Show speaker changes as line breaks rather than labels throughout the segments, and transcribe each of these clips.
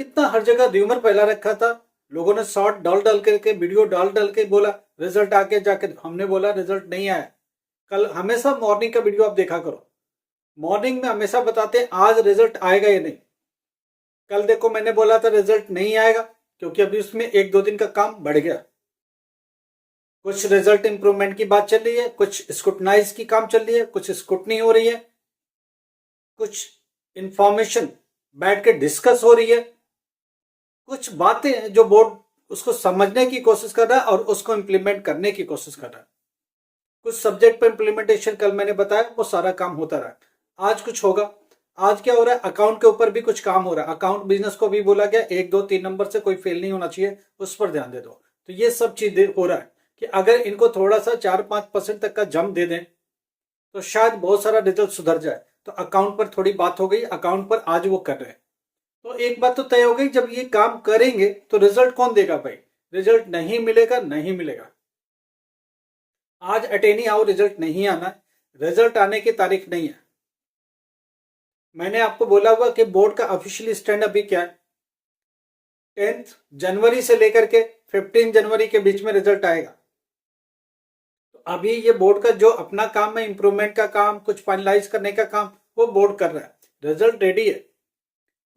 कितना हर जगह र्यूमर फैला रखा था, लोगों ने शॉर्ट डाल करके वीडियो डाल के बोला रिजल्ट आके जाके, हमने बोला रिजल्ट नहीं आया। कल हमेशा मॉर्निंग का वीडियो आप देखा करो, मॉर्निंग में हमेशा बताते हैं आज रिजल्ट आएगा या नहीं। कल देखो मैंने बोला था रिजल्ट नहीं आएगा, क्योंकि अभी उसमें 1-2 दिन का काम बढ़ गया। कुछ रिजल्ट इंप्रूवमेंट की बात चल रही है, कुछ स्क्रूटनाइज की काम चल रही है, कुछ स्क्रूटनी हो रही है, कुछ इंफॉर्मेशन बैठ के डिस्कस हो रही है, कुछ बातें हैं जो बोर्ड उसको समझने की कोशिश कर रहा है और उसको इंप्लीमेंट करने की कोशिश कर रहा है। कुछ सब्जेक्ट पर इंप्लीमेंटेशन कल मैंने बताया, वो सारा काम होता रहा। आज कुछ होगा। आज क्या हो रहा है, अकाउंट के ऊपर भी कुछ काम हो रहा है। अकाउंट बिजनेस को भी बोला गया 1, 2, 3 नंबर से कोई फेल नहीं होना चाहिए, उस पर ध्यान दे दो। तो ये सब चीजें हो रहा है कि अगर इनको थोड़ा सा 4-5% तक का जंप दे दें तो शायद बहुत सारा रिजल्ट सुधर जाए। तो अकाउंट पर थोड़ी बात हो गई, अकाउंट पर आज वो कर रहे हैं। तो एक बात तो तय हो गई, जब ये काम करेंगे तो रिजल्ट कौन देगा भाई? रिजल्ट नहीं मिलेगा, नहीं मिलेगा। आज अटेनी आओ, रिजल्ट नहीं आना है, रिजल्ट आने की तारीख नहीं है। मैंने आपको बोला हुआ कि बोर्ड का ऑफिशियल स्टैंड अभी क्या है, 10 जनवरी से लेकर के 15 जनवरी के बीच में रिजल्ट आएगा। तो अभी ये बोर्ड का जो अपना काम है, इंप्रूवमेंट का काम, कुछ फाइनलाइज करने का काम, वो बोर्ड कर रहा है। रिजल्ट रेडी है,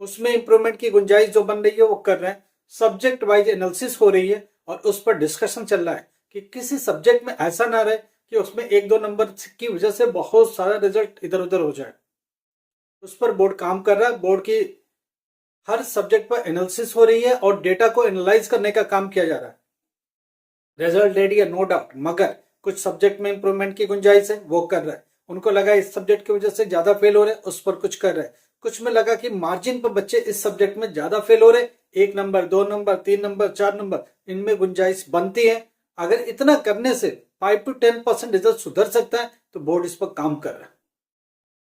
उसमें इंप्रूवमेंट की गुंजाइश जो बन रही है वो कर रहे हैं। सब्जेक्ट वाइज एनालिसिस हो रही है और उस पर डिस्कशन चल रहा है कि किसी सब्जेक्ट में ऐसा ना रहे कि उसमें 1-2 नंबर की वजह से बहुत सारा रिजल्ट इधर उधर हो जाए। उस पर बोर्ड काम कर रहा है। बोर्ड की हर सब्जेक्ट पर एनालिसिस हो रही है और डेटा को एनालाइज करने का काम किया जा रहा है। रिजल्ट रेडी है नो डाउट, मगर कुछ सब्जेक्ट में इंप्रूवमेंट की गुंजाइश है, वो कर रहा है। उनको लगा इस सब्जेक्ट की वजह से ज्यादा फेल हो रहे, उस पर कुछ कर रहे हैं। कुछ में लगा कि मार्जिन पर बच्चे इस सब्जेक्ट में ज्यादा फेल हो रहे, 1 नंबर, 2 नंबर, 3 नंबर, 4 नंबर, इनमें गुंजाइश बनती है। अगर इतना करने से 5-10% रिजल्ट सुधर सकता है तो बोर्ड इस पर काम कर रहा है।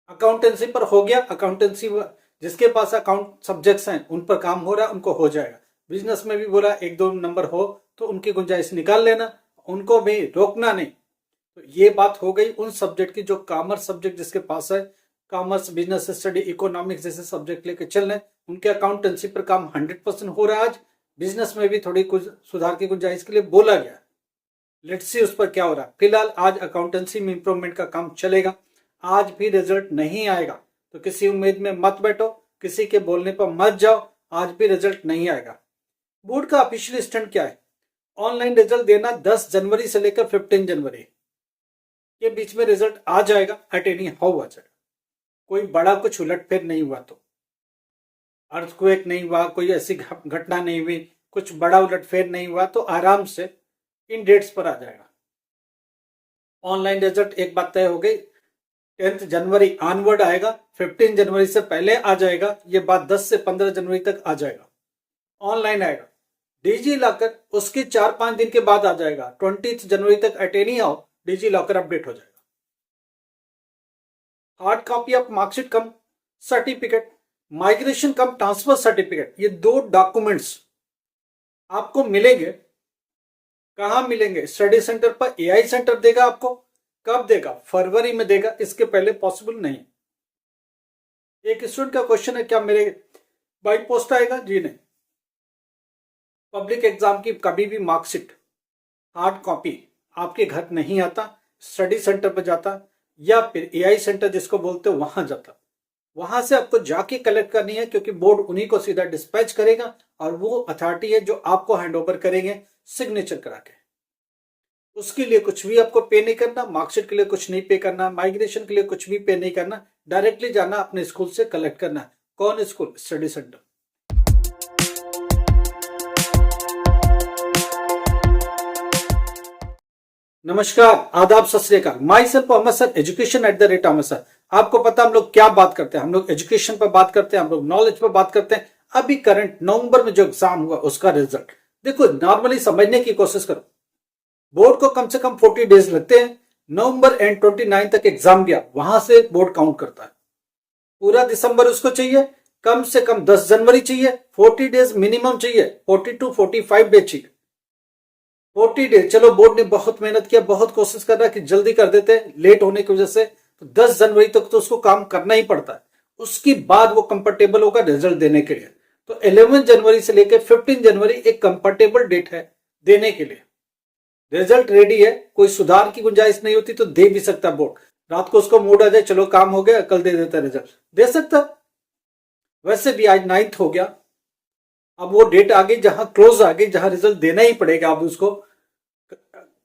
अकाउंटेंसी पर हो गया, अकाउंटेंसी जिसके पास अकाउंट सब्जेक्ट्स हैं उन पर काम हो रहा है, उनको हो जाएगा। बिजनेस में भी बोला 1-2 नंबर हो तो उनकी गुंजाइश निकाल लेना, उनको भी रोकना नहीं। तो ये बात हो गई उन सब्जेक्ट की जो कॉमर्स सब्जेक्ट जिसके पास है, कॉमर्स, बिजनेस स्टडी, इकोनॉमिक्स जैसे सब्जेक्ट लेके चल रहे, उनके अकाउंटेंसी पर काम 100% हो रहा है। आज बिजनेस में भी थोड़ी कुछ सुधार की गुंजाइश के लिए बोला गया। लेट्स सी उस पर क्या हो रहा है। फिलहाल आज अकाउंटेंसी में इंप्रूवमेंट का काम चलेगा। आज भी रिजल्ट नहीं आएगा तो किसी उम्मीद में मत बैठो, किसी के बोलने पर मत जाओ। आज भी रिजल्ट नहीं आएगा। बोर्ड का ऑफिशियल स्टैंड क्या है? ऑनलाइन रिजल्ट देना 10 जनवरी से लेकर 15 जनवरी के बीच में रिजल्ट आ जाएगा। अटेनी हाउ आ जाएगा। कोई बड़ा कुछ उलटफेर नहीं हुआ, तो अर्थक्वेक नहीं हुआ, कोई ऐसी घटना नहीं हुई, कुछ बड़ा उलटफेर नहीं हुआ, तो आराम से इन डेट्स पर आ जाएगा। ऑनलाइन रिजल्ट एक बात तय हो गई, 10 जनवरी ऑनवर्ड आएगा, 15 जनवरी से पहले आ जाएगा। ये बात 10 से 15 जनवरी तक आ जाएगा, ऑनलाइन आएगा। डिजी लॉकर उसके 4-5 दिन के बाद आ जाएगा। 20 जनवरी तक अटेनी आओ, डिजी लॉकर अपडेट हो जाएगा। Hard copy of marksheet come certificate, migration come transfer certificate, ये 2 डॉक्यूमेंट्स आपको मिलेंगे। कहां मिलेंगे? स्टडी सेंटर पर। एआई सेंटर देगा आपको। कब देगा? फरवरी में देगा, इसके पहले पॉसिबल नहीं। एक स्टूडेंट का क्वेश्चन है, क्या मेरे बाई पोस्ट आएगा? जी नहीं। पब्लिक एग्जाम की कभी भी मार्कशीट हार्ड कॉपी आपके घर नहीं आता, स्टडी सेंटर पर जाता या फिर एआई सेंटर जिसको बोलते हो वहां जाता। वहां से आपको जाके कलेक्ट करनी है, क्योंकि बोर्ड उन्हीं को सीधा डिस्पैच करेगा और वो अथॉरिटी है जो आपको हैंडओवर करेंगे सिग्नेचर करा के। उसके लिए कुछ भी आपको पे नहीं करना, मार्कशीट के लिए कुछ नहीं पे करना, माइग्रेशन के लिए कुछ भी पे नहीं करना। डायरेक्टली जाना, अपने स्कूल से कलेक्ट करना। कौन स्कूल? Study centre. नमस्कार, आदाब, Sat Shri Akal. Myself Ahmed sir, education @अहमद सर। आपको पता हम लोग क्या बात करते हैं? हम लोग एजुकेशन पर बात करते हैं, हम लोग नॉलेज पर बात करते हैं। अभी करंट नवंबर में जो एग्जाम हुआ उसका रिजल्ट देखो, नॉर्मली समझने की कोशिश करो। बोर्ड को कम से कम 40 डेज लगते हैं। नवंबर एंड 29 तक एग्जाम गया, वहां से बोर्ड काउंट करता है। पूरा दिसंबर उसको चाहिए, कम से कम 10 जनवरी चाहिए, 40 डेज मिनिमम चाहिए, 40 to 45 डेज चाहिए। 40 डेज, चलो बोर्ड ने बहुत मेहनत किया, बहुत कोशिश कर रहा है कि जल्दी कर देते, लेट होने की वजह से तो 10 जनवरी तक तो उसको काम करना ही पड़ता है। उसके बाद वो कंफर्टेबल होगा रिजल्ट देने के लिए। तो 11 जनवरी से लेकर 15 जनवरी एक कंफर्टेबल डेट है देने के लिए। रिजल्ट रेडी है, कोई सुधार की गुंजाइश नहीं होती तो दे भी सकता बोर्ड। रात को उसको मूड आ जाए चलो काम हो गया कल दे देता रिजल्ट, दे सकता। वैसे भी आज 9 हो गया, अब वो डेट आ गई जहां क्लोज आ गई, जहां रिजल्ट देना ही पड़ेगा। अब उसको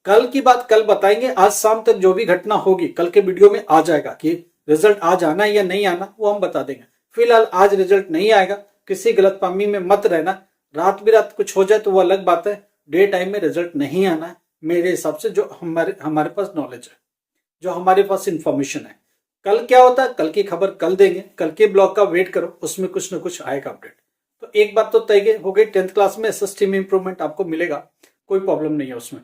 कल की बात कल बताएंगे, आज शाम तक जो भी घटना होगी कल के वीडियो में आ जाएगा कि रिजल्ट आज आना या नहीं आना, वो हम बता देंगे। फिलहाल आज रिजल्ट नहीं आएगा, किसी गलतफहमी में मत रहना। रात बिरात कुछ हो जाए तो वो अलग बात है, डे टाइम में रिजल्ट नहीं आना है मेरे हिसाब से, जो हमारे पास नॉलेज है, जो हमारे पास इंफॉर्मेशन है। कल क्या होता है कल की खबर कल देंगे, कल के ब्लॉग का वेट करो, उसमें कुछ ना कुछ आएगा अपडेट। तो एक बात तो तय हो गई, 10th क्लास में एसएसटी में इंप्रूवमेंट आपको मिलेगा, कोई प्रॉब्लम नहीं है उसमें।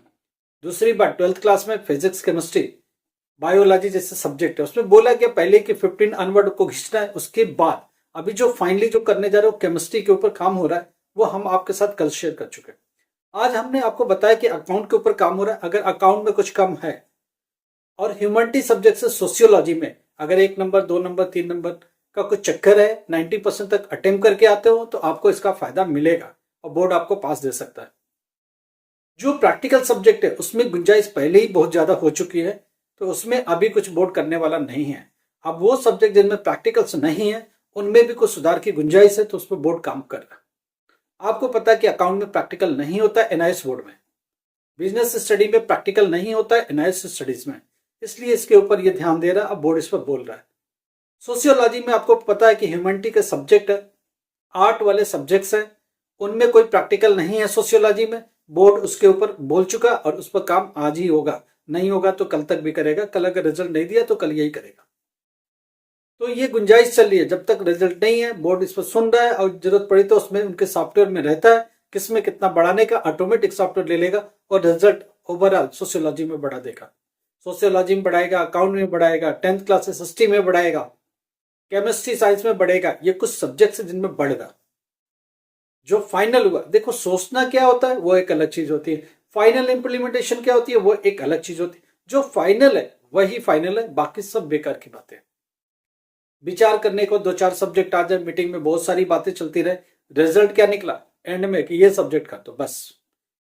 दूसरी बात 12th क्लास में फिजिक्स केमिस्ट्री बायोलॉजी जैसे सब्जेक्ट है उसमें बोला गया पहले कि 15 अनवर्ड को खींचना है। उसके बाद अभी जो फाइनली जो करने जा रहे हो केमिस्ट्री के ऊपर काम हो रहा है, वो हम आपके साथ कल शेयर कर चुके हैं। आज हमने आपको बताया कि अकाउंट के ऊपर काम हो रहा है। अगर अकाउंट में कुछ कम है और ह्यूमैनिटी सब्जेक्ट से सोशियोलॉजी में अगर 1 नंबर 2 नंबर 3 नंबर का कुछ चक्कर है, 90% तक अटेम्प्ट करके आते हो तो आपको इसका फायदा मिलेगा और बोर्ड आपको पास दे सकता है। जो प्रैक्टिकल सब्जेक्ट है उसमें गुंजाइश पहले ही बहुत ज्यादा हो चुकी है, तो उसमें अभी कुछ बोर्ड करने वाला नहीं है। अब वो सब्जेक्ट जिनमें प्रैक्टिकल्स नहीं है उनमें भी कुछ सुधार की गुंजाइश है, तो उस पर बोर्ड काम कर रहा है। आपको पता है कि अकाउंट में प्रैक्टिकल नहीं होता है एनआईएस बोर्ड में, बिजनेस स्टडी में प्रैक्टिकल नहीं होता है एनआईएस स्टडीज में, इसलिए इसके ऊपर ये ध्यान दे रहा है। अब बोर्ड इस पर बोल रहा है। सोशियोलॉजी में आपको पता है कि ह्यूमैनिटी के सब्जेक्ट है, आर्ट वाले सब्जेक्ट्स हैं, उनमें कोई प्रैक्टिकल नहीं है सोशियोलॉजी में। बोर्ड उसके ऊपर बोल चुका और उस पर काम आज ही होगा, नहीं होगा तो कल तक भी करेगा। कल अगर रिजल्ट नहीं दिया तो कल यही करेगा। तो ये गुंजाइश चल रही है, जब तक रिजल्ट नहीं है बोर्ड इस पर सुन रहा है और जरूरत पड़ी तो उसमें उनके सॉफ्टवेयर में रहता है किसमें कितना बढ़ाने का, ऑटोमेटिक सॉफ्टवेयर ले लेगा और रिजल्ट ओवरऑल सोशियोलॉजी में बढ़ा देगा। सोशियोलॉजी में बढ़ाएगा, अकाउंट में बढ़ाएगा, 10th क्लास एसएसटी में बढ़ाएगा, केमिस्ट्री साइंस में बढ़ेगा। ये कुछ सब्जेक्ट्स है जिनमें बढ़ेगा। जो फाइनल हुआ, देखो सोचना क्या होता है वो एक अलग चीज होती है, फाइनल इंप्लीमेंटेशन क्या होती है वो एक अलग चीज होती है। जो फाइनल है वही फाइनल है, बाकी सब बेकार की बातें। विचार करने को 2-4 सब्जेक्ट आ जाए, मीटिंग में बहुत सारी बातें चलती रहे, रिजल्ट क्या निकला एंड में कि ये सब्जेक्ट का, तो बस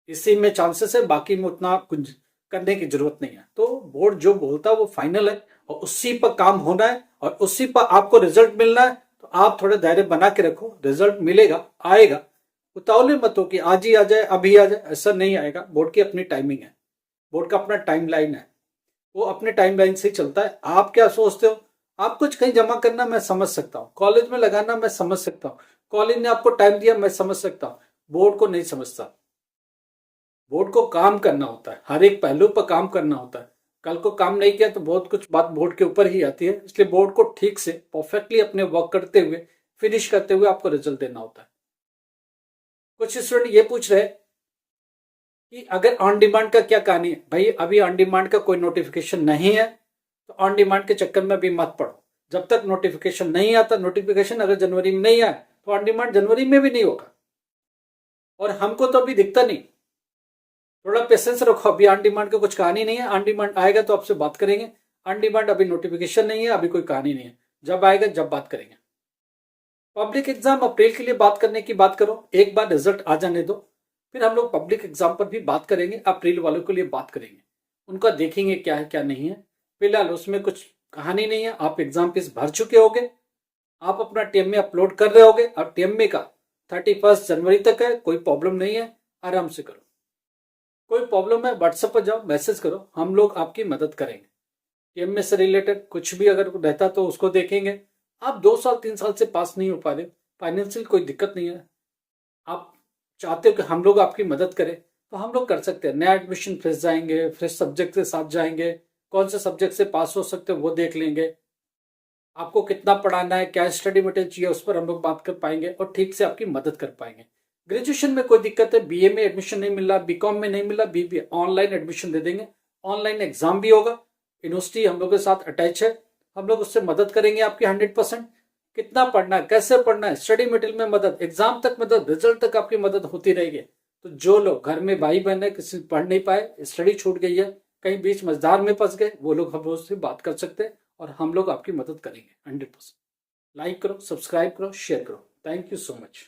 इसी में चांसेस है, बाकी में उतना कुछ करने की जरूरत नहीं है। तो बोर्ड जो बोलता है वो फाइनल है और उसी पर काम होना है और उसी पर आपको रिजल्ट मिलना है। तो आप थोड़े धैर्य बना के रखो, रिजल्ट मिलेगा, आएगा। उतावले मत हो कि आज ही आ जाए अभी आ जाए, ऐसा नहीं आएगा। बोर्ड की अपनी टाइमिंग है, बोर्ड का अपना टाइम लाइन है, वो अपने टाइम लाइन से ही चलता है। आप क्या सोचते हो, आप कुछ कहीं जमा करना मैं समझ सकता हूँ, कॉलेज में लगाना मैं समझ सकता हूँ, कॉलेज ने आपको टाइम दिया मैं समझ सकता हूँ, बोर्ड को नहीं समझता। बोर्ड को काम करना होता है, हर एक पहलू पर काम करना होता है। कल को काम नहीं किया तो बहुत कुछ बात बोर्ड के ऊपर ही आती है, इसलिए बोर्ड को ठीक से परफेक्टली अपने वर्क करते हुए फिनिश करते हुए आपको रिजल्ट देना होता है। कुछ स्टूडेंट ये पूछ रहे कि अगर ऑन डिमांड का क्या कहानी है। भाई अभी ऑन डिमांड का कोई नोटिफिकेशन नहीं है, तो ऑन डिमांड के चक्कर में भी मत पड़ो। जब तक नोटिफिकेशन नहीं आता, नोटिफिकेशन अगर जनवरी में नहीं आया तो ऑन डिमांड जनवरी में भी नहीं होगा, और हमको तो अभी दिखता नहीं। थोड़ा पेशेंस रखो, अभी ऑन डिमांड का कुछ कहानी नहीं है। ऑन डिमांड आएगा तो आपसे बात करेंगे। ऑन डिमांड अभी नोटिफिकेशन नहीं है, अभी कोई कहानी नहीं है, जब आएगा जब बात करेंगे। पब्लिक एग्जाम अप्रैल के लिए बात करने की बात करो, एक बार रिजल्ट आ जाने दो, फिर हम लोग पब्लिक एग्जाम पर भी बात करेंगे। अप्रैल वालों के लिए बात करेंगे, उनका देखेंगे क्या है क्या नहीं है। फिलहाल उसमें कुछ कहानी नहीं है, आप एग्जाम फीस भर चुके होगे, आप अपना टीएमए अपलोड कर रहे होगे, और टीएमए का 31 जनवरी तक है, कोई प्रॉब्लम नहीं है, आराम से करो। कोई प्रॉब्लम है व्हाट्सएप पर जाओ, मैसेज करो, हम लोग आपकी मदद करेंगे। टीएमए से रिलेटेड कुछ भी अगर रहता तो उसको देखेंगे। आप 2 साल 3 साल से पास नहीं हो पा रहे, फाइनेंशियल कोई दिक्कत नहीं है, आप चाहते हो कि हम लोग आपकी मदद करें तो हम लोग कर सकते हैं। नया एडमिशन फ्रेश जाएंगे, फ्रेश सब्जेक्ट के साथ जाएंगे, कौन से सब्जेक्ट से पास हो सकते हैं वो देख लेंगे, आपको कितना पढ़ाना है, क्या स्टडी मटेरियल चाहिए, उस पर हम लोग बात कर पाएंगे और ठीक से आपकी मदद कर पाएंगे। ग्रेजुएशन में कोई दिक्कत है, बीए में एडमिशन नहीं मिल रहा, बीकॉम में नहीं मिल रहा, बीबीए ऑनलाइन एडमिशन दे देंगे, ऑनलाइन एग्जाम भी होगा। यूनिवर्सिटी हम लोग के साथ अटैच है, हम लोग उससे मदद करेंगे आपकी 100%। कितना पढ़ना है, कैसे पढ़ना है, स्टडी मटेरियल में मदद, एग्जाम तक मदद, रिजल्ट तक आपकी मदद होती रहेगी। तो जो लोग घर में भाई बहन है, किसी पढ़ नहीं पाए, स्टडी छूट गई है, कहीं बीच मझधार में फंस गए, वो लोग हम लोग से बात कर सकते हैं और हम लोग आपकी मदद करेंगे 100%। लाइक करो, सब्सक्राइब करो, शेयर करो। Thank you so much.